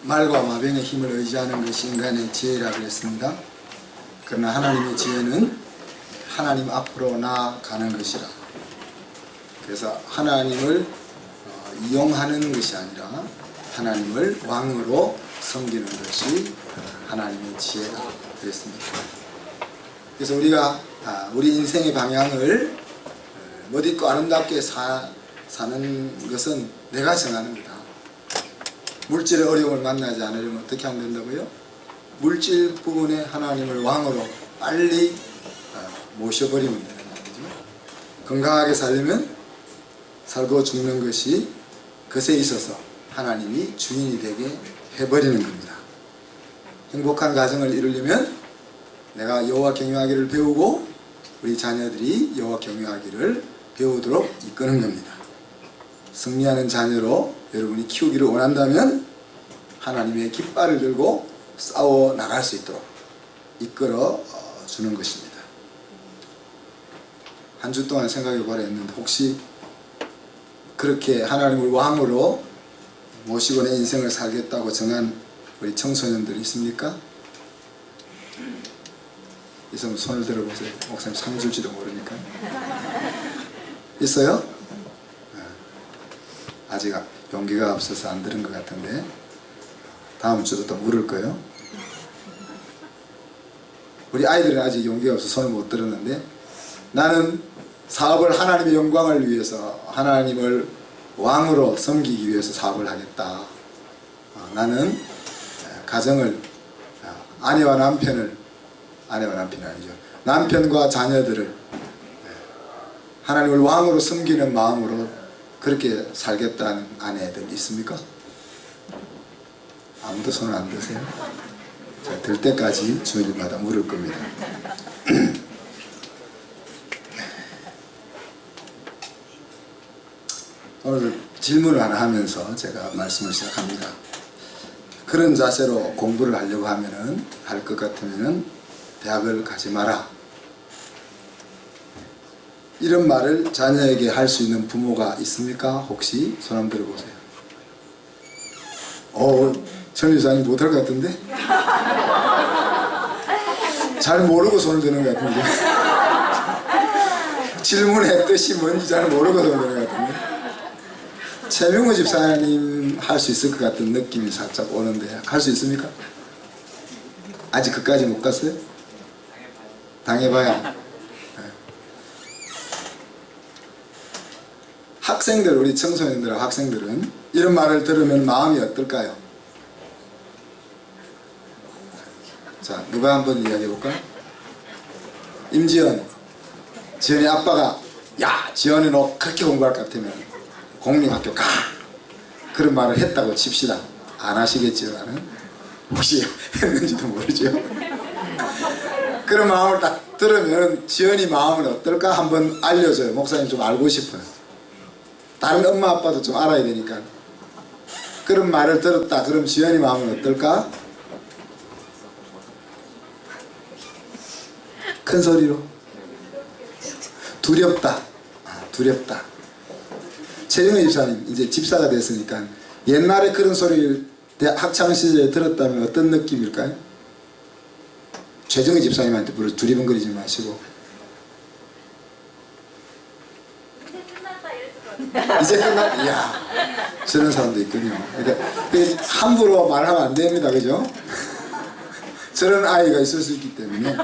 말과 마병의 힘을 의지하는 것이 인간의 지혜라고 했습니다. 그러나 하나님의 지혜는 하나님 앞으로 나아가는 것이라. 그래서 하나님을 이용하는 것이 아니라 하나님을 왕으로 섬기는 것이 하나님의 지혜다 그랬습니다. 그래서 우리가 우리 인생의 방향을 멋있고 아름답게 사는 것은 내가 정하는 거다. 물질의 어려움을 만나지 않으려면 어떻게 하면 된다고요? 물질 부분에 하나님을 왕으로 빨리 모셔버리면 되는 거죠. 건강하게 살려면 살고 죽는 것이 그것에 있어서 하나님이 주인이 되게 해버리는 겁니다. 행복한 가정을 이루려면 내가 여호와 경외하기를 배우고 우리 자녀들이 여호와 경외하기를 배우도록 이끄는 겁니다. 승리하는 자녀로 여러분이 키우기를 원한다면 하나님의 깃발을 들고 싸워 나갈 수 있도록 이끌어 주는 것입니다. 한 주 동안 생각해 보라 했는데 혹시 그렇게 하나님을 왕으로 모시고 내 인생을 살겠다고 정한 우리 청소년들이 있습니까? 있으면 손을 들어보세요. 목사님 상 줄지도 모르니까. 있어요? 아직 용기가 없어서 안 들은 것 같은데 다음 주도 또 물을 거예요. 우리 아이들은 아직 용기가 없어서 손을 못 들었는데 나는 사업을 하나님의 영광을 위해서 하나님을 왕으로 섬기기 위해서 사업을 하겠다. 나는 가정을 아내와 남편이 아니죠. 남편과 자녀들을 하나님을 왕으로 섬기는 마음으로 그렇게 살겠다는 아내들 있습니까? 아무도 손을 안 드세요? 자, 들 때까지 주일마다 물을 겁니다. 오늘 질문을 하나 하면서 제가 말씀을 시작합니다. 그런 자세로 공부를 하려고 하면은 할 것 같으면은 대학을 가지 마라. 이런 말을 자녀에게 할 수 있는 부모가 있습니까? 혹시 손 한번 들어보세요. 천리사님 못할 것 같은데? 잘 모르고 손을 드는 것 같은데? 질문의 뜻이 뭔지 잘 모르고 손을 드는 것 같은데? 최명호 집사님 할 수 있을 것 같은 느낌이 살짝 오는데 할 수 있습니까? 아직 그까지 못 갔어요? 당해봐야. 학생들, 우리 청소년들하고 학생들은 이런 말을 들으면 마음이 어떨까요? 자, 누가 한번 이야기해볼까? 임지연, 지연이 아빠가 야, 지연이 너 그렇게 공부할 것 같으면 공립학교 가! 그런 말을 했다고 칩시다. 안 하시겠지만은 혹시 했는지도 모르죠. 그런 마음을 딱 들으면 지연이 마음은 어떨까 한번 알려줘요. 목사님 좀 알고 싶어요. 다른 엄마 아빠도 좀 알아야 되니까. 그런 말을 들었다 그럼 지연이 마음은 어떨까? 큰 소리로 두렵다. 두렵다. 최영희 집사님 이제 집사가 됐으니까 옛날에 그런 소리를 학창시절에 들었다면 어떤 느낌일까요? 최정희 집사님한테 두리번거리지 마시고 이제 끝났다. 이야, 저런 사람도 있군요. 그러니까 함부로 말하면 안 됩니다. 그죠? 저런 아이가 있을 수 있기 때문에.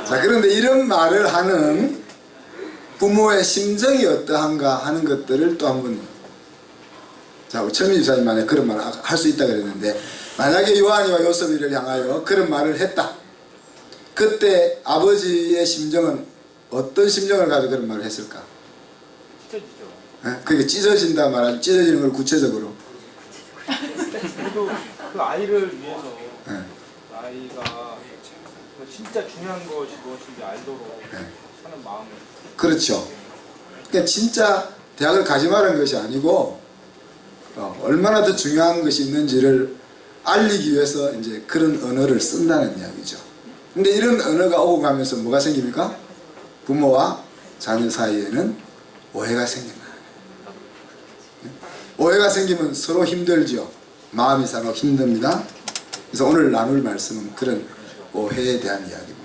자, 그런데 이런 말을 하는 부모의 심정이 어떠한가 하는 것들을 또 한번, 자, 우리 천미 집사님 만약에 그런 말을 할 수 있다 그랬는데 만약에 요한이와 요셉이를 향하여 그런 말을 했다. 그때 아버지의 심정은 어떤 심정을 가지고 그런 말을 했을까? 찢어지죠. 그게 찢어진다 말하면 찢어지는 걸 구체적으로. 그래도 그 아이를 위해서 아이가 진짜 중요한 것이 무엇인지 알도록 하는 마음을. 그렇죠. 그러니까 진짜 대학을 가지 말라는 것이 아니고 얼마나 더 중요한 것이 있는지를 알리기 위해서 이제 그런 언어를 쓴다는 이야기죠. 근데 이런 언어가 오고 가면서 뭐가 생깁니까? 부모와 자녀 사이에는 오해가 생깁니다. 오해가 생기면 서로 힘들죠. 마음이 상하고 힘듭니다. 그래서 오늘 나눌 말씀은 그런 오해에 대한 이야기입니다.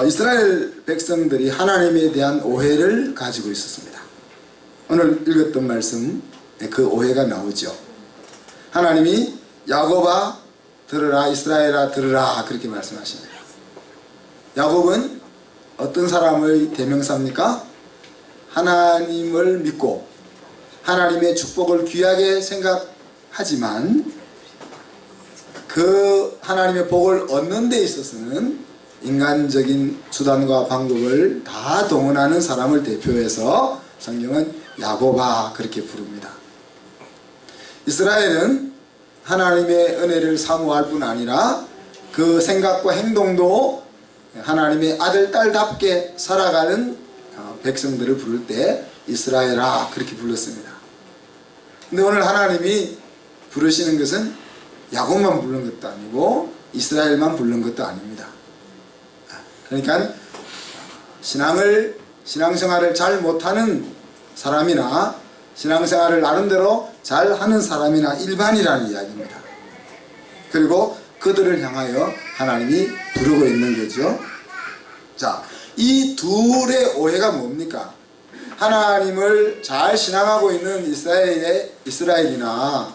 이스라엘 백성들이 하나님에 대한 오해를 가지고 있었습니다. 오늘 읽었던 말씀 그 오해가 나오죠. 하나님이 야곱아 들으라, 이스라엘아 들으라, 그렇게 말씀하십니다. 야곱은 어떤 사람의 대명사입니까? 하나님을 믿고 하나님의 축복을 귀하게 생각하지만 그 하나님의 복을 얻는 데 있어서는 인간적인 수단과 방법을 다 동원하는 사람을 대표해서 성경은 야곱아 그렇게 부릅니다. 이스라엘은 하나님의 은혜를 사모할 뿐 아니라 그 생각과 행동도 하나님의 아들, 딸답게 살아가는 백성들을 부를 때 이스라엘아 그렇게 불렀습니다. 근데 오늘 하나님이 부르시는 것은 야곱만 부른 것도 아니고 이스라엘만 부른 것도 아닙니다. 그러니까 신앙생활을 잘 못하는 사람이나 신앙생활을 나름대로 잘하는 사람이나 일반이라는 이야기입니다. 그리고 그들을 향하여 하나님이 부르고 있는 거죠. 자, 이 둘의 오해가 뭡니까? 하나님을 잘 신앙하고 있는 이스라엘이나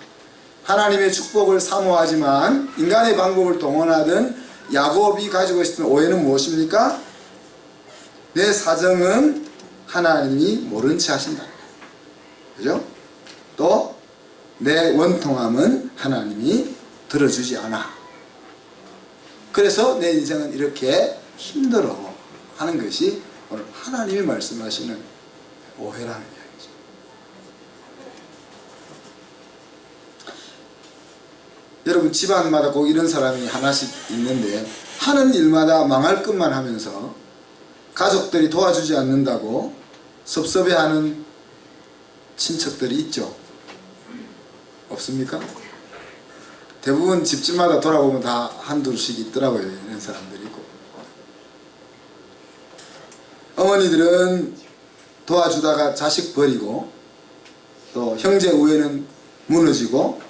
하나님의 축복을 사모하지만 인간의 방법을 동원하던 야곱이 가지고 있었던 오해는 무엇입니까? 내 사정은 하나님이 모른 채 하신다. 그죠? 또 내 원통함은 하나님이 들어주지 않아. 그래서 내 인생은 이렇게 힘들어 하는 것이 오늘 하나님이 말씀하시는 오해라는 이야기죠. 여러분 집안마다 꼭 이런 사람이 하나씩 있는데 하는 일마다 망할 것만 하면서 가족들이 도와주지 않는다고 섭섭해하는 친척들이 있죠? 없습니까? 대부분 집집마다 돌아보면 다 한둘씩 있더라고요. 이런 사람들이 있고. 어머니들은 도와주다가 자식 버리고 또 형제 우애는 무너지고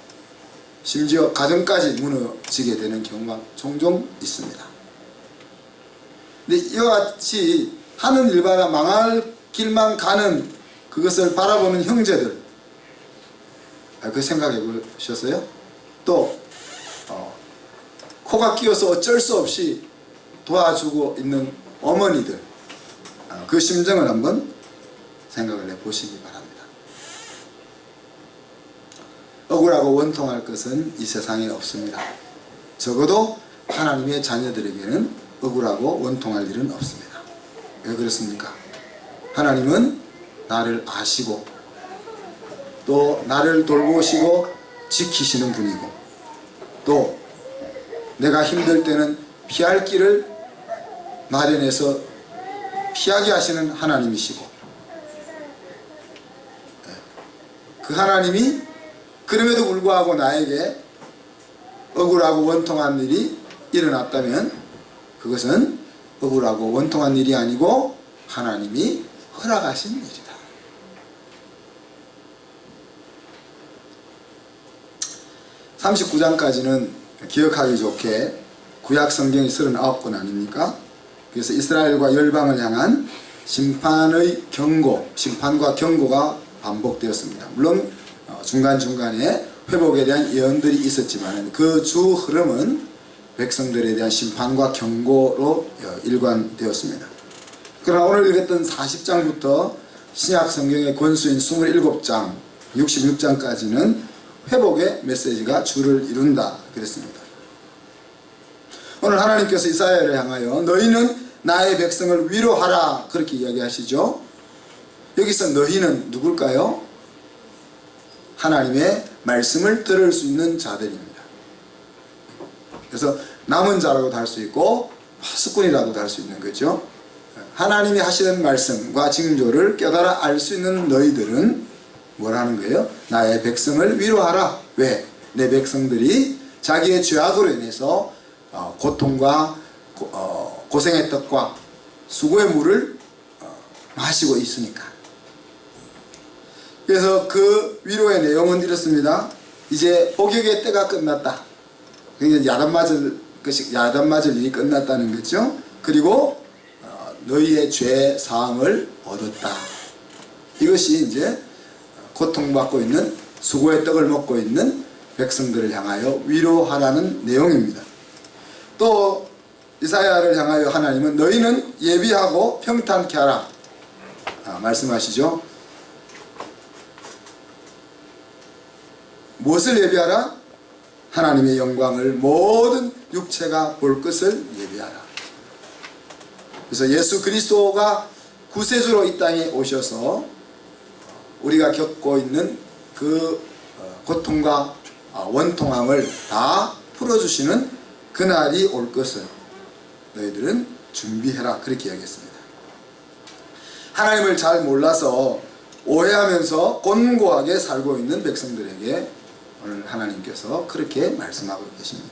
심지어 가정까지 무너지게 되는 경우가 종종 있습니다. 근데 이와 같이 하는 일마다 망할 길만 가는 그것을 바라보는 형제들, 그 생각해 보셨어요? 또 코가 끼어서 어쩔 수 없이 도와주고 있는 어머니들, 그 심정을 한번 생각을 해보시기 바랍니다. 억울하고 원통할 것은 이 세상에 없습니다. 적어도 하나님의 자녀들에게는 억울하고 원통할 일은 없습니다. 왜 그렇습니까? 하나님은 나를 아시고 또 나를 돌보시고 지키시는 분이고 또 내가 힘들 때는 피할 길을 마련해서 피하게 하시는 하나님이시고 그 하나님이 그럼에도 불구하고 나에게 억울하고 원통한 일이 일어났다면 그것은 억울하고 원통한 일이 아니고 하나님이 허락하신 일이다. 39장까지는 기억하기 좋게 구약 성경이 39권 아닙니까? 그래서 이스라엘과 열방을 향한 심판의 경고, 심판과 경고가 반복되었습니다. 물론 중간중간에 회복에 대한 예언들이 있었지만 그 주 흐름은 백성들에 대한 심판과 경고로 일관되었습니다. 그러나 오늘 읽었던 40장부터 신약 성경의 권수인 27장, 66장까지는 회복의 메시지가 주를 이룬다 그랬습니다. 오늘 하나님께서 이사야를 향하여 너희는 나의 백성을 위로하라 그렇게 이야기하시죠. 여기서 너희는 누굴까요? 하나님의 말씀을 들을 수 있는 자들입니다. 그래서 남은 자라고도 할 수 있고 파수꾼이라고도 할 수 있는 거죠. 하나님이 하시는 말씀과 징조를 깨달아 알 수 있는 너희들은 뭐라는 거예요? 나의 백성을 위로하라. 왜? 내 백성들이 자기의 죄악으로 인해서 고통과 고생의 떡과 수고의 물을 마시고 있으니까. 그래서 그 위로의 내용은 이렇습니다. 이제 복역의 때가 끝났다. 그러니까 야단 맞을 일이 끝났다는 거죠. 그리고 너희의 죄 사함을 얻었다. 이것이 이제 고통받고 있는, 수고의 떡을 먹고 있는 백성들을 향하여 위로하라는 내용입니다. 또 이사야를 향하여 하나님은 너희는 예비하고 평탄케 하라 말씀하시죠. 무엇을 예비하라? 하나님의 영광을 모든 육체가 볼 것을 예비하라. 그래서 예수 그리스도가 구세주로 이 땅에 오셔서 우리가 겪고 있는 그 고통과 원통함을 다 풀어주시는 그날이 올 것을 너희들은 준비해라. 그렇게 이야기했습니다. 하나님을 잘 몰라서 오해하면서 곤고하게 살고 있는 백성들에게 오늘 하나님께서 그렇게 말씀하고 계십니다.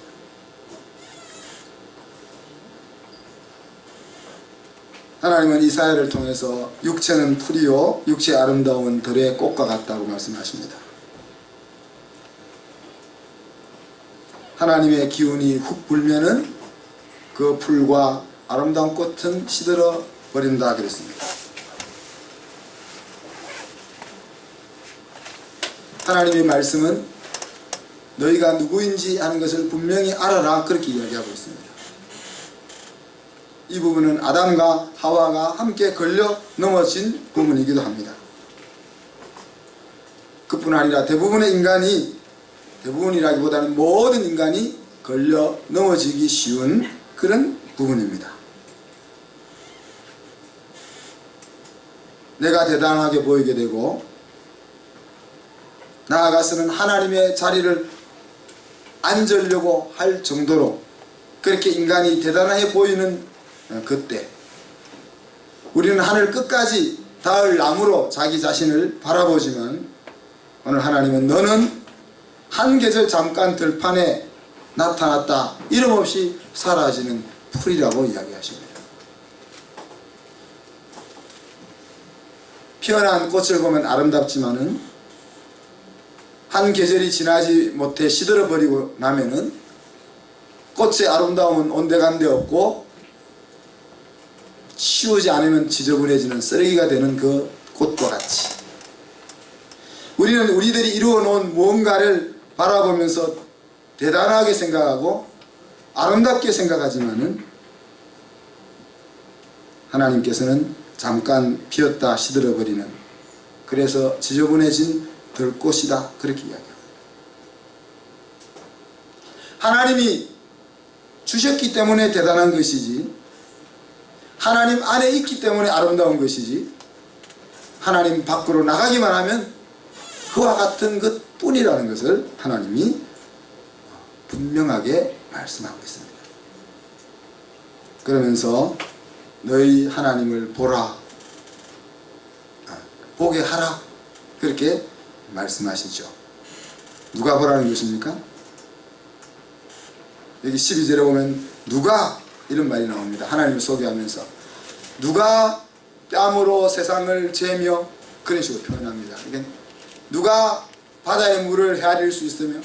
하나님은 이사야를 통해서 육체는 풀이요 육체의 아름다움은 들의 꽃과 같다고 말씀하십니다. 하나님의 기운이 훅 불면은 그 풀과 아름다운 꽃은 시들어 버린다 그랬습니다. 하나님의 말씀은 너희가 누구인지 하는 것을 분명히 알아라 그렇게 이야기하고 있습니다. 이 부분은 아담과 하와가 함께 걸려 넘어진 부분이기도 합니다. 그뿐 아니라 대부분의 인간이, 대부분이라기보다는 모든 인간이 걸려 넘어지기 쉬운 그런 부분입니다. 내가 대단하게 보이게 되고 나아가서는 하나님의 자리를 앉으려고 할 정도로 그렇게 인간이 대단해 보이는 그때 우리는 하늘 끝까지 닿을 나무로 자기 자신을 바라보지만 오늘 하나님은 너는 한 계절 잠깐 들판에 나타났다 이름없이 사라지는 풀이라고 이야기하십니다. 피어난 꽃을 보면 아름답지만은 한 계절이 지나지 못해 시들어버리고 나면은 꽃의 아름다움은 온데간데 없고 치우지 않으면 지저분해지는 쓰레기가 되는 그 꽃과 같이 우리는 우리들이 이루어 놓은 무언가를 바라보면서 대단하게 생각하고 아름답게 생각하지만은 하나님께서는 잠깐 피었다 시들어버리는 그래서 지저분해진 들꽃이다 그렇게 이야기합니다. 하나님이 주셨기 때문에 대단한 것이지 하나님 안에 있기 때문에 아름다운 것이지 하나님 밖으로 나가기만 하면 그와 같은 것뿐이라는 것을 하나님이 분명하게 말씀하고 있습니다. 그러면서 너희 하나님을 보라, 보게 하라 그렇게 말씀하시죠. 누가 보라는 것입니까? 여기 12절에 보면 누가 이런 말이 나옵니다. 하나님을 소개하면서 누가 뺨으로 세상을 재며 그런 식으로 표현합니다. 그러니까 누가 바다의 물을 헤아릴 수 있으며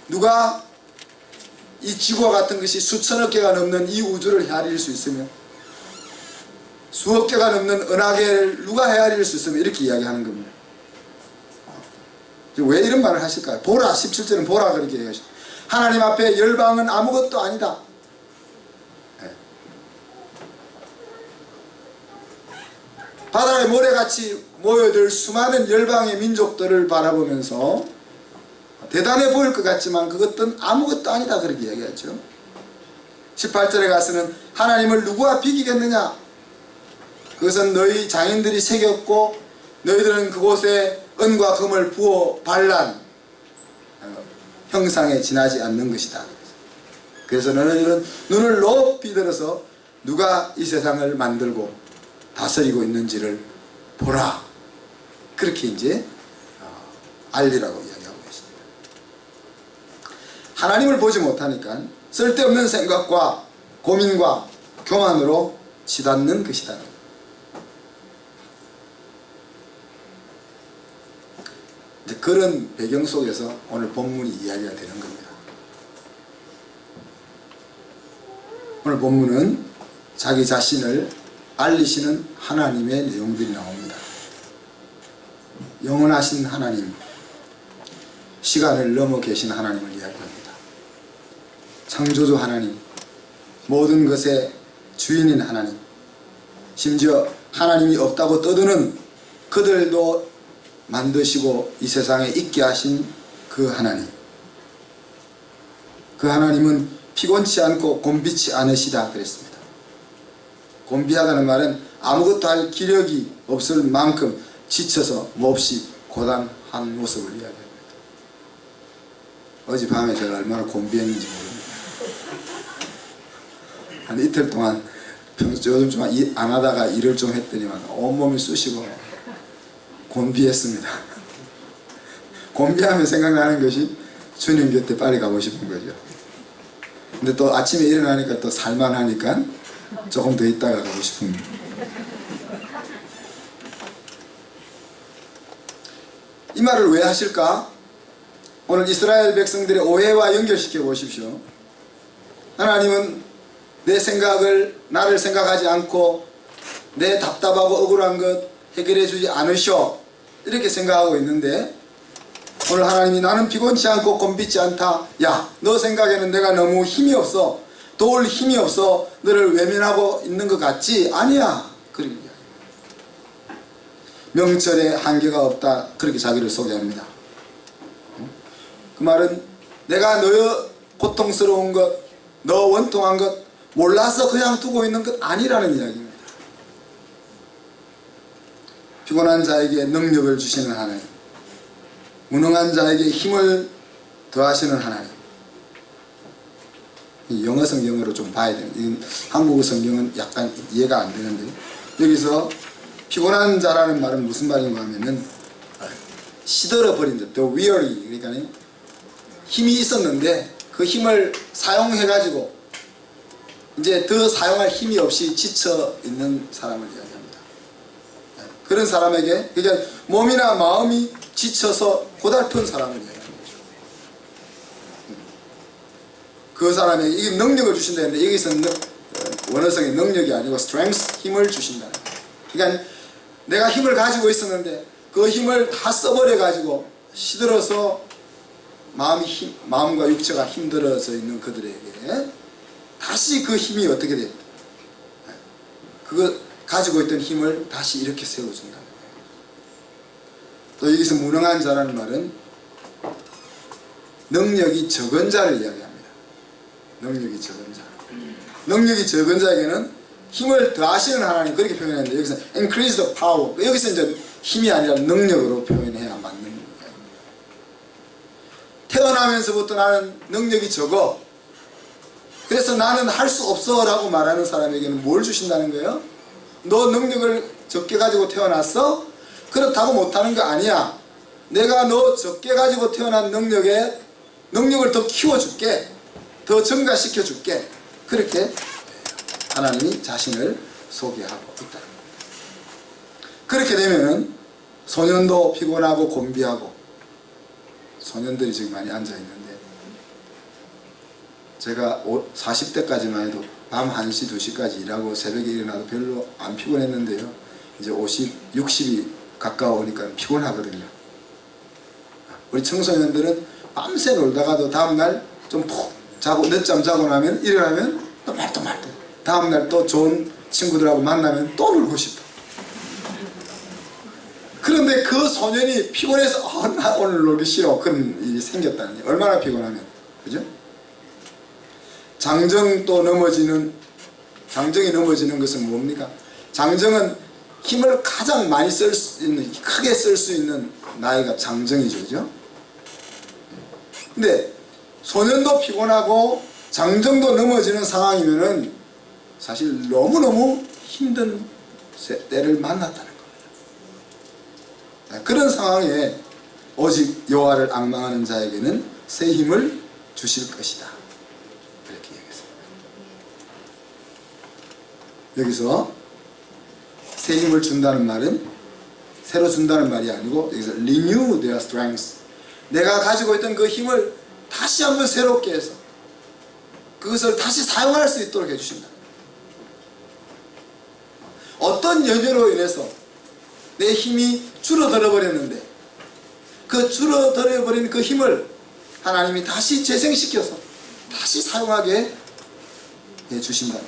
누가 이 지구와 같은 것이 수천억 개가 넘는 이 우주를 헤아릴 수 있으며 수억 개가 넘는 은하계를 누가 헤아릴 수 있으며 이렇게 이야기하는 겁니다. 왜 이런 말을 하실까요? 보라, 17절은 보라 그렇게 얘기하시죠. 하나님 앞에 열방은 아무것도 아니다. 바다의 모래같이 모여들 수많은 열방의 민족들을 바라보면서 대단해 보일 것 같지만 그것은 아무것도 아니다 그렇게 이야기하죠. 18절에 가서는 하나님을 누구와 비기겠느냐? 그것은 너희 장인들이 새겼고 너희들은 그곳에 은과 금을 부어 발란 형상에 지나지 않는 것이다. 그래서 너희들은 눈을 높이 들어서 누가 이 세상을 만들고 다스리고 있는지를 보라. 그렇게 이제 알리라고 이야기하고 있습니다. 하나님을 보지 못하니까 쓸데없는 생각과 고민과 교만으로 치닫는 것이다. 그런 배경 속에서 오늘 본문이 이야기가 되는 겁니다. 오늘 본문은 자기 자신을 알리시는 하나님의 내용들이 나옵니다. 영원하신 하나님, 시간을 넘어 계신 하나님을 이야기합니다. 창조주 하나님, 모든 것의 주인인 하나님, 심지어 하나님이 없다고 떠드는 그들도 만드시고 이 세상에 있게 하신 그 하나님, 그 하나님은 피곤치 않고 곤비치 않으시다 그랬습니다. 곤비하다는 말은 아무것도 할 기력이 없을 만큼 지쳐서 몹시 고단한 모습을 이야기합니다. 어젯밤에 제가 얼마나 곤비했는지 모릅니다. 한 이틀 동안 요즘 좀 안 하다가 일을 좀 했더니만 온몸이 쑤시고 곤비했습니다. 곤비하면 생각나는 것이 주님 곁에 빨리 가고 싶은 거죠. 근데 또 아침에 일어나니까 또 살만하니까 조금 더 있다가 가고 싶은 거예요. 이 말을 왜 하실까? 오늘 이스라엘 백성들의 오해와 연결시켜 보십시오. 하나님은 내 생각을, 나를 생각하지 않고 내 답답하고 억울한 것 해결해 주지 않으셔, 이렇게 생각하고 있는데, 오늘 하나님이 나는 피곤치 않고 곤비지 않다. 야, 너 생각에는 내가 너무 힘이 없어, 도울 힘이 없어, 너를 외면하고 있는 것 같지? 아니야. 그렇게 이야기합니다. 명철에 한계가 없다, 그렇게 자기를 소개합니다. 그 말은 내가 너의 고통스러운 것, 너 원통한 것 몰라서 그냥 두고 있는 것 아니라는 이야기입니다. 피곤한 자에게 능력을 주시는 하나님, 무능한 자에게 힘을 더하시는 하나님. 영어 성경으로 좀 봐야 됩니다. 한국어 성경은 약간 이해가 안 되는데, 여기서 피곤한 자라는 말은 무슨 말인가 하면은 시들어버린 자, the weary, 그러니까 힘이 있었는데 그 힘을 사용해 가지고 이제 더 사용할 힘이 없이 지쳐 있는 사람을 이야기합니다. 그런 사람에게, 그러니까 몸이나 마음이 지쳐서 고달픈 사람을 이야기합니다. 그 사람에게 이 능력을 주신다는데, 여기서는 원어성의 능력이 아니고 strength, 힘을 주신다는 거예요. 그러니까 내가 힘을 가지고 있었는데 그 힘을 다 써버려 가지고 시들어서 마음과 육체가 힘들어져 있는 그들에게 다시 그 힘이 어떻게 돼? 그거 가지고 있던 힘을 다시 이렇게 세워준다는 거예요. 또 여기서 무능한 자라는 말은 능력이 적은 자를 이야기합니다. 능력이 적은 자. 능력이 적은 자에게는 힘을 더하시는 하나님, 그렇게 표현했는데 여기서 increase the power, 여기서 이제 힘이 아니라 능력으로 표현해야 맞는 거예요. 태어나면서부터 나는 능력이 적어, 그래서 나는 할 수 없어 라고 말하는 사람에게는 뭘 주신다는 거예요? 너 능력을 적게 가지고 태어났어? 그렇다고 못하는 거 아니야. 내가 너 적게 가지고 태어난 능력을 더 키워줄게, 더 증가시켜줄게. 그렇게 하나님이 자신을 소개하고 있다는 겁니다. 그렇게 되면은 소년도 피곤하고 곤비하고, 소년들이 지금 많이 앉아있는데, 제가 40대까지만 해도 밤 1시, 2시까지 일하고 새벽에 일어나도 별로 안 피곤했는데요, 이제 50, 60이 가까우니까 피곤하거든요. 우리 청소년들은 밤새 놀다가도 다음날 좀 푹 자고 늦잠 자고 나면 일어나면 또 말도 다음날 또 좋은 친구들하고 만나면 또 놀고 싶어. 그런데 그 소년이 피곤해서 나 오늘 놀기 싫어, 그런 일이 생겼다는 게 얼마나 피곤하면, 그죠? 장정이 넘어지는 것은 뭡니까? 장정은 힘을 가장 많이 쓸 수 있는, 크게 쓸 수 있는 나이가 장정이죠, 그죠? 근데 소년도 피곤하고 장정도 넘어지는 상황이면은 사실 너무너무 힘든 때를 만났다는 거예요. 그런 상황에 오직 여호와를 앙망하는 자에게는 새 힘을 주실 것이다, 이렇게 얘기했습니다. 여기서 새 힘을 준다는 말은 새로 준다는 말이 아니고 여기서 renew their strength, 내가 가지고 있던 그 힘을 다시 한번 새롭게 해서 그것을 다시 사용할 수 있도록 해주신다. 어떤 연유로 인해서 내 힘이 줄어들어 버렸는데 그 줄어들어 버린 그 힘을 하나님이 다시 재생시켜서 다시 사용하게 해주신다.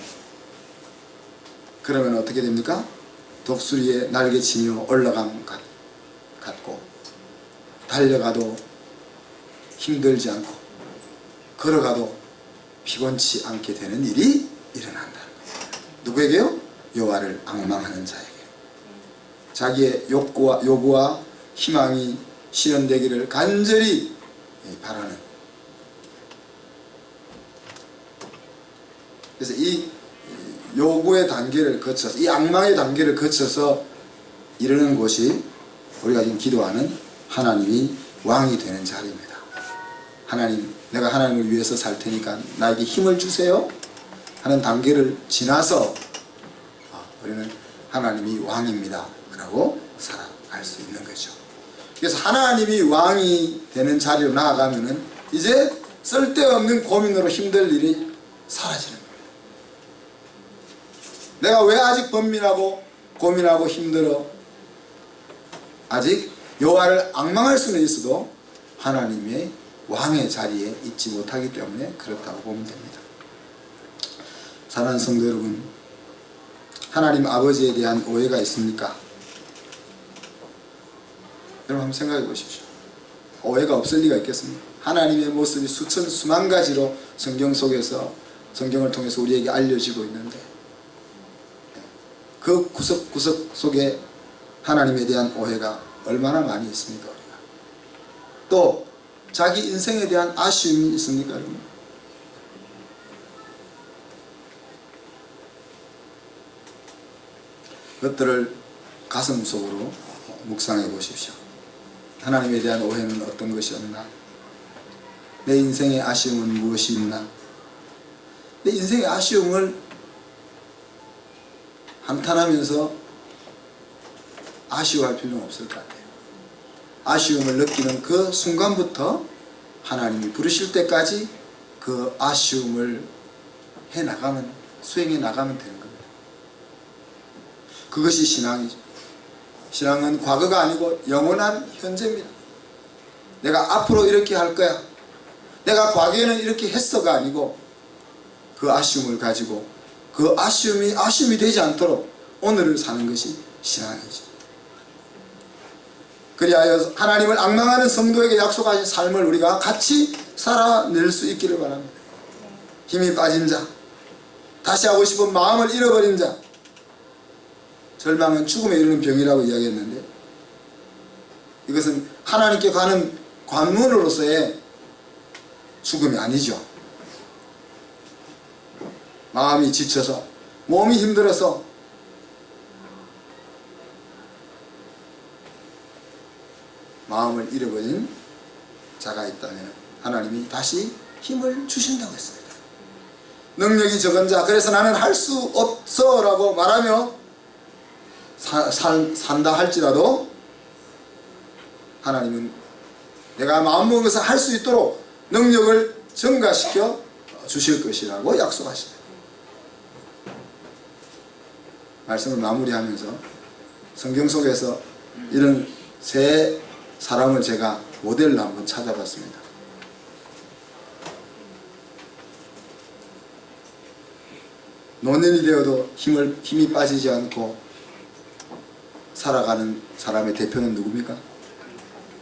그러면 어떻게 됩니까? 독수리의 날개치며 올라감 같고 달려가도 힘들지 않고 걸어가도 피곤치 않게 되는 일이 일어난다. 누구에게요? 여호와를 앙망하는 자에게. 자기의 요구와 희망이 실현되기를 간절히 바라는. 그래서 이 요구의 단계를 거쳐서, 이 앙망의 단계를 거쳐서 이르는 곳이 우리가 지금 기도하는 하나님이 왕이 되는 자리입니다. 하나님, 내가 하나님을 위해서 살 테니까 나에게 힘을 주세요 하는 단계를 지나서 우리는 하나님이 왕입니다 라고 살아갈 수 있는 거죠. 그래서 하나님이 왕이 되는 자리로 나아가면은 이제 쓸데없는 고민으로 힘들 일이 사라지는 거예요. 내가 왜 아직 번민하고 고민하고 힘들어? 아직 여호와를 앙망할 수는 있어도 하나님의 왕의 자리에 있지 못하기 때문에 그렇다고 보면 됩니다. 사랑하는 성도 여러분, 하나님 아버지에 대한 오해가 있습니까? 여러분 한번 생각해 보십시오. 오해가 없을 리가 있겠습니까? 하나님의 모습이 수천 수만 가지로 성경 속에서, 성경을 통해서 우리에게 알려지고 있는데 그 구석구석 속에 하나님에 대한 오해가 얼마나 많이 있습니까? 우리가 또 자기 인생에 대한 아쉬움이 있습니까? 여러분? 그것들을 가슴속으로 묵상해 보십시오. 하나님에 대한 오해는 어떤 것이 없나? 내 인생의 아쉬움은 무엇이 있나? 내 인생의 아쉬움을 한탄하면서 아쉬워할 필요는 없을 것 같아요. 아쉬움을 느끼는 그 순간부터 하나님이 부르실 때까지 그 아쉬움을 해나가면, 수행해 나가면 되는 겁니다. 그것이 신앙이죠. 신앙은 과거가 아니고 영원한 현재입니다. 내가 앞으로 이렇게 할 거야, 내가 과거에는 이렇게 했어가 아니고 그 아쉬움을 가지고 그 아쉬움이 되지 않도록 오늘을 사는 것이 신앙이죠. 그리하여 하나님을 앙망하는 성도에게 약속하신 삶을 우리가 같이 살아낼 수 있기를 바랍니다. 힘이 빠진 자, 다시 하고 싶은 마음을 잃어버린 자, 절망은 죽음에 이르는 병이라고 이야기했는데 이것은 하나님께 가는 관문으로서의 죽음이 아니죠. 마음이 지쳐서, 몸이 힘들어서 마음을 잃어버린 자가 있다면 하나님이 다시 힘을 주신다고 했습니다. 능력이 적은 자, 그래서 나는 할 수 없어 라고 말하며 산다 할지라도 하나님은 내가 마음먹은 것을 할 수 있도록 능력을 증가시켜 주실 것이라고 약속하십니다. 말씀을 마무리하면서 성경 속에서 이런 세 사람을 제가 모델로 한번 찾아봤습니다. 노년이 되어도 힘이 빠지지 않고 살아가는 사람의 대표는 누굽니까?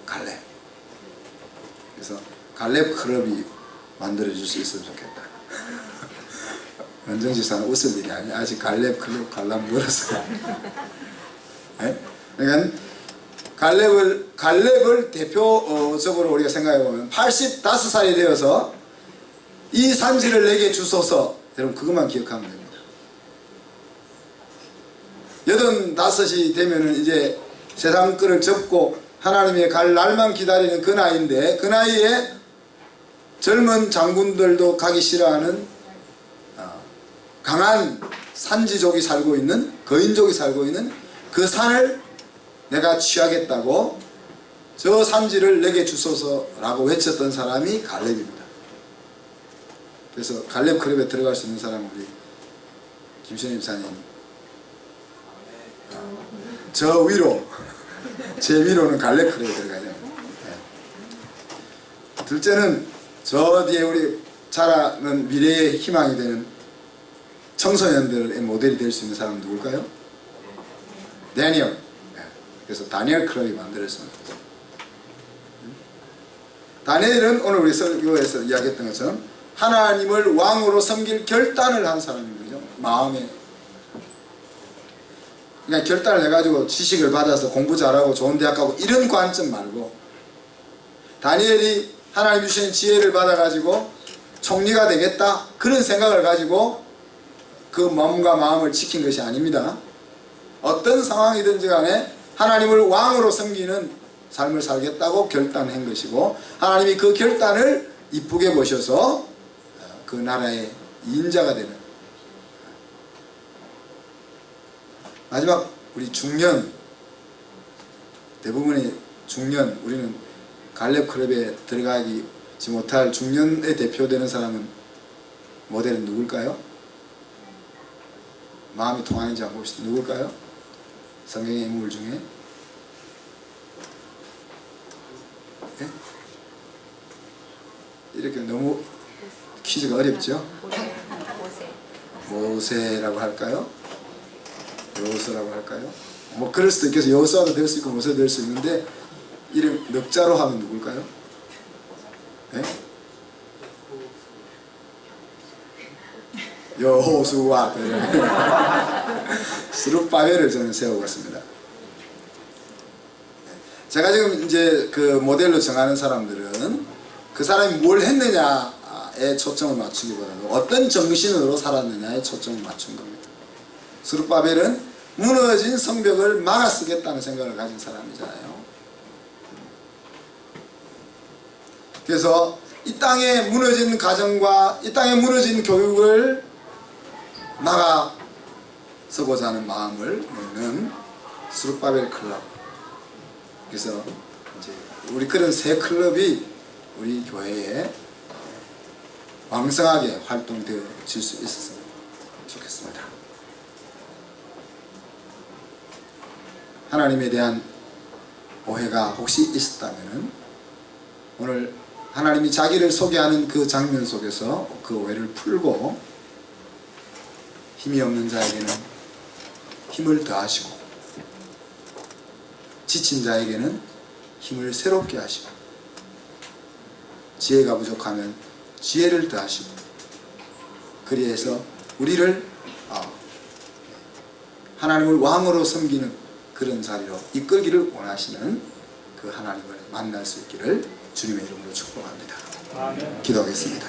갈렙. 그래서 갈렙 클럽이 만들어질 수 있으면 좋겠다. 원정지사는 웃을 일이 아니야. 아직 갈렙 클럽 가려면 멀었어요. 그러니까 갈렙을 대표적으로 우리가 생각해보면 85살이 되어서 이 산지를 내게 주소서, 여러분 그것만 기억하면 됩니다. 85이 되면은 이제 세상 끈을 접고 하나님의 갈 날만 기다리는 그 나이인데, 그 나이에 젊은 장군들도 가기 싫어하는 강한 산지족이 살고 있는, 거인족이 살고 있는 그 산을 내가 취하겠다고 저 산지를 내게 주소서라고 외쳤던 사람이 갈렙입니다. 그래서 갈렙 클럽에 들어갈 수 있는 사람은 우리 김신혜 집사님, 저 위로, 제 위로는 갈렙 클럽에 들어가야 됩니다. 네. 둘째는 저 뒤에 우리 자라는 미래의 희망이 되는 청소년들의 모델이 될 수 있는 사람은 누굴까요? 다니엘. 네. 그래서 다니엘 클럽이 만들어졌습니다. 다니엘은 오늘 우리 설교에서 이야기했던 것처럼 하나님을 왕으로 섬길 결단을 한 사람인 거죠. 마음에. 그냥 결단을 해가지고 지식을 받아서 공부 잘하고 좋은 대학 가고 이런 관점 말고, 다니엘이 하나님 주신 지혜를 받아가지고 총리가 되겠다 그런 생각을 가지고 그 몸과 마음을 지킨 것이 아닙니다. 어떤 상황이든지 간에 하나님을 왕으로 섬기는 삶을 살겠다고 결단한 것이고, 하나님이 그 결단을 이쁘게 보셔서 그 나라의 인자가 되는. 마지막 우리 중년, 대부분의 중년, 우리는 갈렙 클럽에 들어가지 못할 중년에 대표되는 사람은, 모델은 누굴까요? 마음이 통하는지 한번 봅시다. 누굴까요? 성경의 인물 중에. 네? 이렇게 너무 퀴즈가 어렵죠? 모세라고 할까요? 여호수아라고 할까요? 뭐 그럴 수도 있겠어요. 여호수아도 될 수 있고 모세도 될 수 있는데, 이름 넉자로 하면 누굴까요? 네? 여호수아. 스룹바벨을 저는 세워봤습니다. 제가 지금 이제 그 모델로 정하는 사람들은 그 사람이 뭘 했느냐에 초점을 맞추기보다도 어떤 정신으로 살았느냐에 초점을 맞춘 겁니다. 스룹바벨은 무너진 성벽을 막아 쓰겠다는 생각을 가진 사람이잖아요. 그래서 이 땅에 무너진 가정과 이 땅에 무너진 교육을 막아 서고자 하는 마음을 넣는 스룹바벨 클럽. 그래서 이제 우리 그런 세 클럽이 우리 교회에 왕성하게 활동되어질 수 있었으면 좋겠습니다. 하나님에 대한 오해가 혹시 있었다면 오늘 하나님이 자기를 소개하는 그 장면 속에서 그 오해를 풀고, 힘이 없는 자에게는 힘을 더하시고 지친 자에게는 힘을 새롭게 하시고, 지혜가 부족하면 지혜를 더하시고, 그리해서 우리를 하나님을 왕으로 섬기는 그런 자리로 이끌기를 원하시는 그 하나님을 만날 수 있기를 주님의 이름으로 축복합니다. 아멘. 기도하겠습니다.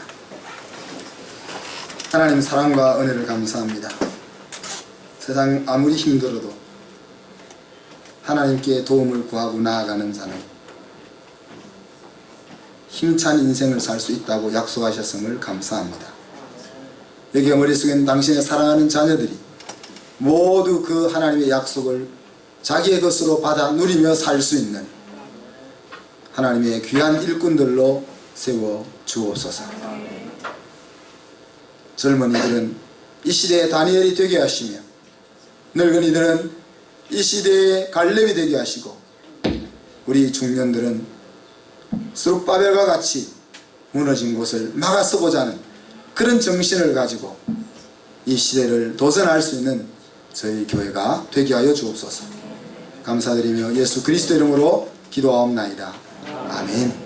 하나님 사랑과 은혜를 감사합니다. 세상 아무리 힘들어도 하나님께 도움을 구하고 나아가는 자는 힘찬 인생을 살 수 있다고 약속하셨음을 감사합니다. 여기 머릿속에는 당신의 사랑하는 자녀들이 모두 그 하나님의 약속을 자기의 것으로 받아 누리며 살 수 있는 하나님의 귀한 일꾼들로 세워 주옵소서. 젊은이들은 이 시대의 다니엘이 되게 하시며, 늙은이들은 이 시대의 갈렙이 되게 하시고, 우리 중년들은 스룹바벨과 같이 무너진 곳을 막아서고자 하는 그런 정신을 가지고 이 시대를 도전할 수 있는 저희 교회가 되게 하여 주옵소서. 감사드리며 예수 그리스도 이름으로 기도하옵나이다. 아멘.